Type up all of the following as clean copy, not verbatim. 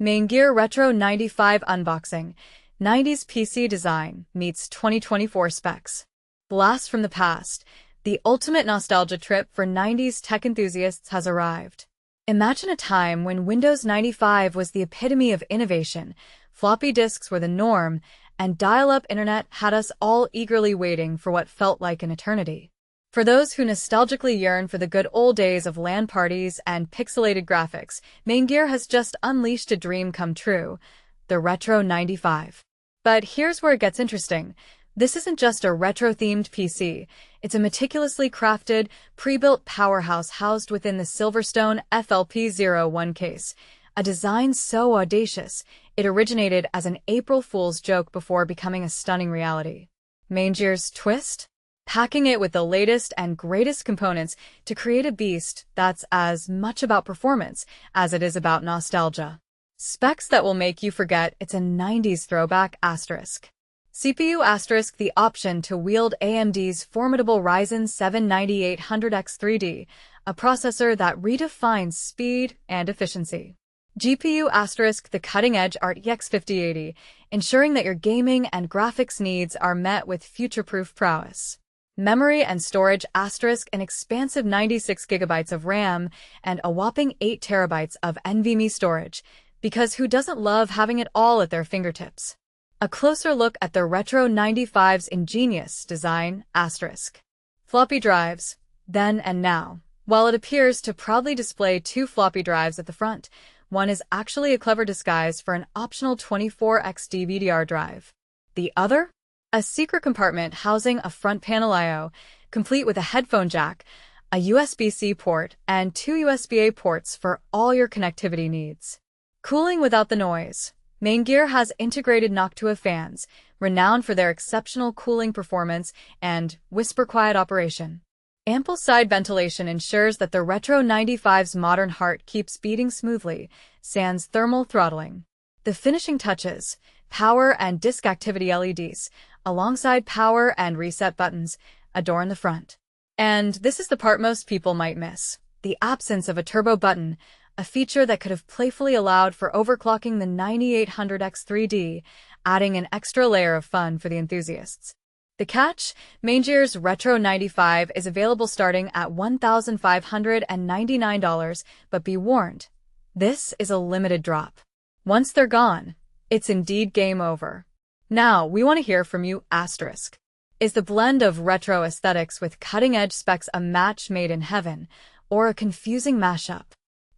Maingear Retro95 unboxing. 90s PC design meets 2024 specs. Blast from the past. The ultimate nostalgia trip for 90s tech enthusiasts has arrived. Imagine a time when Windows 95 was the epitome of innovation, floppy disks were the norm, and dial-up internet had us all eagerly waiting for what felt like an eternity. For those who nostalgically yearn for the good old days of LAN parties and pixelated graphics, Maingear has just unleashed a dream come true, the Retro 95. But here's where it gets interesting. This isn't just a retro-themed PC, it's a meticulously crafted, pre-built powerhouse housed within the SilverStone FLP01 case. A design so audacious, it originated as an April Fool's joke before becoming a stunning reality. Maingear's twist? Packing it with the latest and greatest components to create a beast that's as much about performance as it is about nostalgia. Specs that will make you forget it's a 90s throwback asterisk. CPU asterisk, the option to wield AMD's formidable Ryzen 7 9800X 3D, a processor that redefines speed and efficiency. GPU asterisk, the cutting-edge RTX 5080, ensuring that your gaming and graphics needs are met with future-proof prowess. Memory and storage asterisk, an expansive 96 gigabytes of RAM and a whopping 8 terabytes of NVMe storage, because who doesn't love having it all at their fingertips? A closer look at the Retro 95's ingenious design asterisk. Floppy drives, then and now. While it appears to proudly display 2 floppy drives at the front, one is actually a clever disguise for an optional 24x DVD drive. The other? A secret compartment housing a front panel I/O, complete with a headphone jack, a USB-C port, and 2 USB-A ports for all your connectivity needs. Cooling without the noise. Maingear has integrated Noctua fans, renowned for their exceptional cooling performance and whisper-quiet operation. Ample side ventilation ensures that the Retro 95's modern heart keeps beating smoothly, sans thermal throttling. The finishing touches, power and disk activity LEDs, alongside power and reset buttons, adorn the front. And this is the part most people might miss: the absence of a turbo button, a feature that could have playfully allowed for overclocking the 9800X 3D, adding an extra layer of fun for the enthusiasts. The catch? Maingear's Retro 95 is available starting at $1,599, but be warned, this is a limited drop. Once they're gone, it's indeed game over. Now, we want to hear from you asterisk. Is the blend of retro aesthetics with cutting-edge specs a match made in heaven, or a confusing mashup?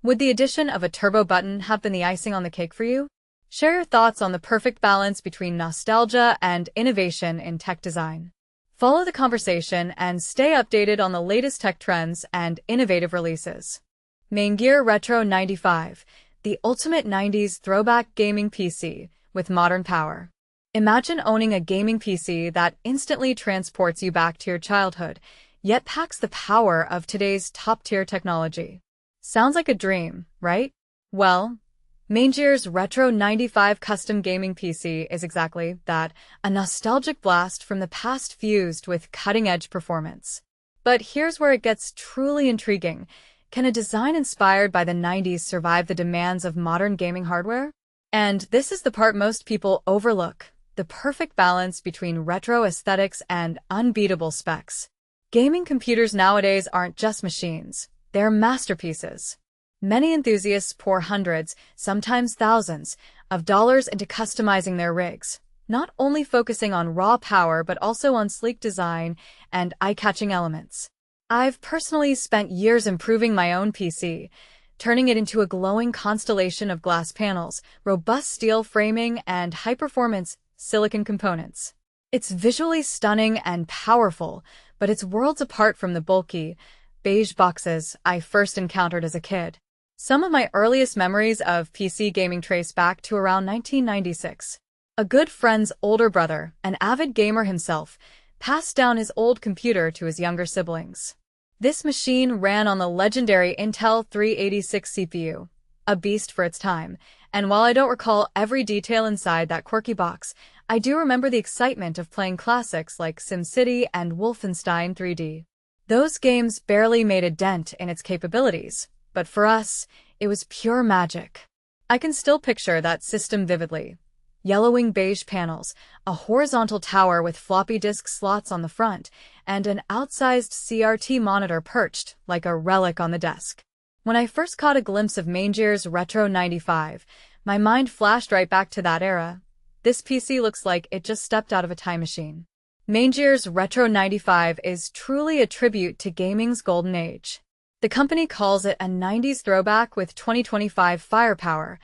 Would the addition of a turbo button have been the icing on the cake for you? Share your thoughts on the perfect balance between nostalgia and innovation in tech design. Follow the conversation and stay updated on the latest tech trends and innovative releases. Maingear Retro 95, the ultimate 90s throwback gaming PC with modern power. Imagine owning a gaming PC that instantly transports you back to your childhood, yet packs the power of today's top-tier technology. Sounds like a dream, right? Well, Maingear's Retro 95 custom gaming PC is exactly that, a nostalgic blast from the past fused with cutting-edge performance. But here's where it gets truly intriguing. Can a design inspired by the 90s survive the demands of modern gaming hardware? And this is the part most people overlook: the perfect balance between retro aesthetics and unbeatable specs. Gaming computers nowadays aren't just machines, they're masterpieces. Many enthusiasts pour hundreds, sometimes thousands, of dollars into customizing their rigs, not only focusing on raw power but also on sleek design and eye-catching elements. I've personally spent years improving my own PC, turning it into a glowing constellation of glass panels, robust steel framing, and high-performance silicon components. It's visually stunning and powerful, but it's worlds apart from the bulky, beige boxes I first encountered as a kid. Some of my earliest memories of PC gaming trace back to around 1996. A good friend's older brother, an avid gamer himself, passed down his old computer to his younger siblings. This machine ran on the legendary Intel 386 CPU, a beast for its time, and while I don't recall every detail inside that quirky box, I do remember the excitement of playing classics like SimCity and Wolfenstein 3D. Those games barely made a dent in its capabilities, but for us, it was pure magic. I can still picture that system vividly. Yellowing beige panels, a horizontal tower with floppy disk slots on the front, and an outsized CRT monitor perched like a relic on the desk. When I first caught a glimpse of Maingear's Retro95, my mind flashed right back to that era. This PC looks like it just stepped out of a time machine. Maingear's Retro95 is truly a tribute to gaming's golden age. The company calls it a 90s throwback with 2025 firepower,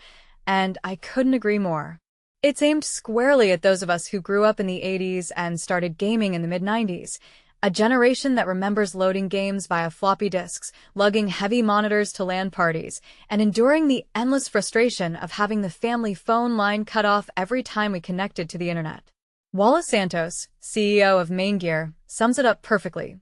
and I couldn't agree more. It's aimed squarely at those of us who grew up in the 80s and started gaming in the mid-90s, a generation that remembers loading games via floppy disks, lugging heavy monitors to LAN parties, and enduring the endless frustration of having the family phone line cut off every time we connected to the internet. Wallace Santos, CEO of Maingear, sums it up perfectly.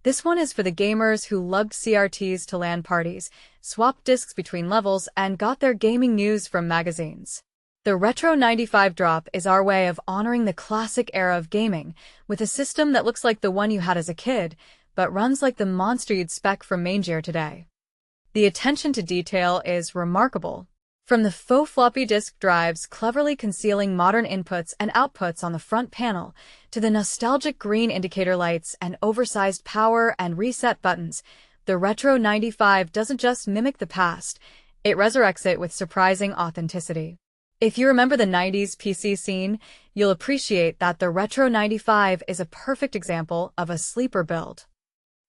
This one is for the gamers who lugged CRTs to LAN parties, swapped discs between levels, and got their gaming news from magazines. The Retro95 drop is our way of honoring the classic era of gaming, with a system that looks like the one you had as a kid, but runs like the monster you'd spec from Maingear today. The attention to detail is remarkable. From the faux floppy disk drives cleverly concealing modern inputs and outputs on the front panel, to the nostalgic green indicator lights and oversized power and reset buttons, the Retro95 doesn't just mimic the past, it resurrects it with surprising authenticity. If you remember the 90s PC scene, you'll appreciate that the Retro95 is a perfect example of a sleeper build.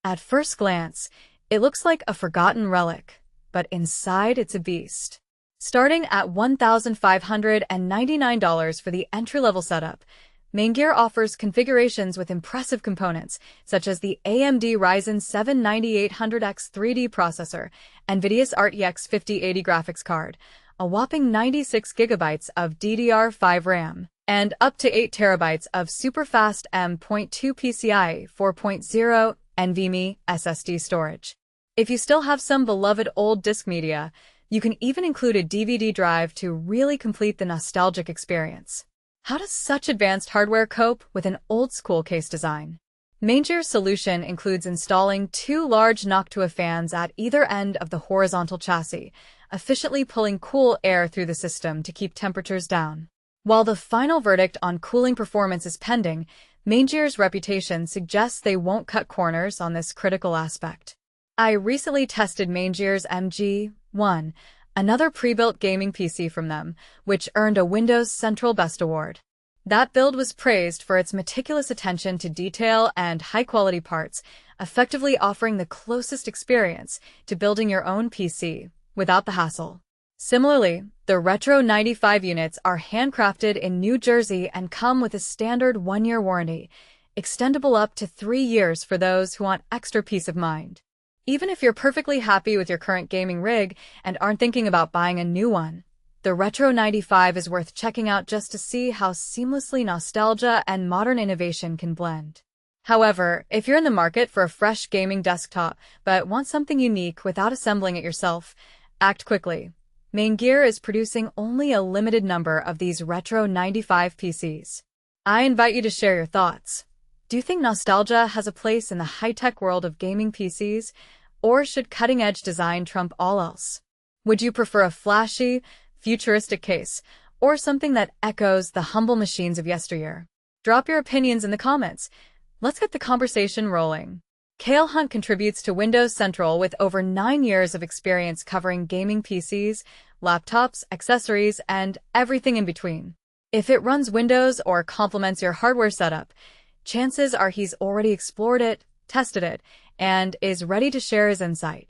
At first glance, it looks like a forgotten relic, but inside it's a beast. Starting at $1,599 for the entry-level setup, Maingear offers configurations with impressive components, such as the AMD Ryzen 7 9800X 3D processor, NVIDIA's RTX 5080 graphics card, a whopping 96 GB of DDR5 RAM, and up to 8 TB of super-fast M.2 PCIe 4.0 NVMe SSD storage. If you still have some beloved old disk media, you can even include a DVD drive to really complete the nostalgic experience. How does such advanced hardware cope with an old-school case design? Maingear's solution includes installing 2 large Noctua fans at either end of the horizontal chassis, efficiently pulling cool air through the system to keep temperatures down. While the final verdict on cooling performance is pending, Maingear's reputation suggests they won't cut corners on this critical aspect. I recently tested Maingear's MG1, another pre-built gaming PC from them, which earned a Windows Central Best Award. That build was praised for its meticulous attention to detail and high-quality parts, effectively offering the closest experience to building your own PC without the hassle. Similarly, the Retro95 units are handcrafted in New Jersey and come with a standard 1-year warranty, extendable up to 3 years for those who want extra peace of mind. Even if you're perfectly happy with your current gaming rig and aren't thinking about buying a new one, the Retro95 is worth checking out just to see how seamlessly nostalgia and modern innovation can blend. However, if you're in the market for a fresh gaming desktop but want something unique without assembling it yourself, act quickly. Maingear is producing only a limited number of these Retro95 PCs. I invite you to share your thoughts. Do you think nostalgia has a place in the high-tech world of gaming PCs, or should cutting-edge design trump all else? Would you prefer a flashy, futuristic case, or something that echoes the humble machines of yesteryear? Drop your opinions in the comments. Let's get the conversation rolling. Cale Hunt contributes to Windows Central with over 9 years of experience covering gaming PCs, laptops, accessories, and everything in between. If it runs Windows or complements your hardware setup, chances are he's already explored it, tested it, and is ready to share his insight.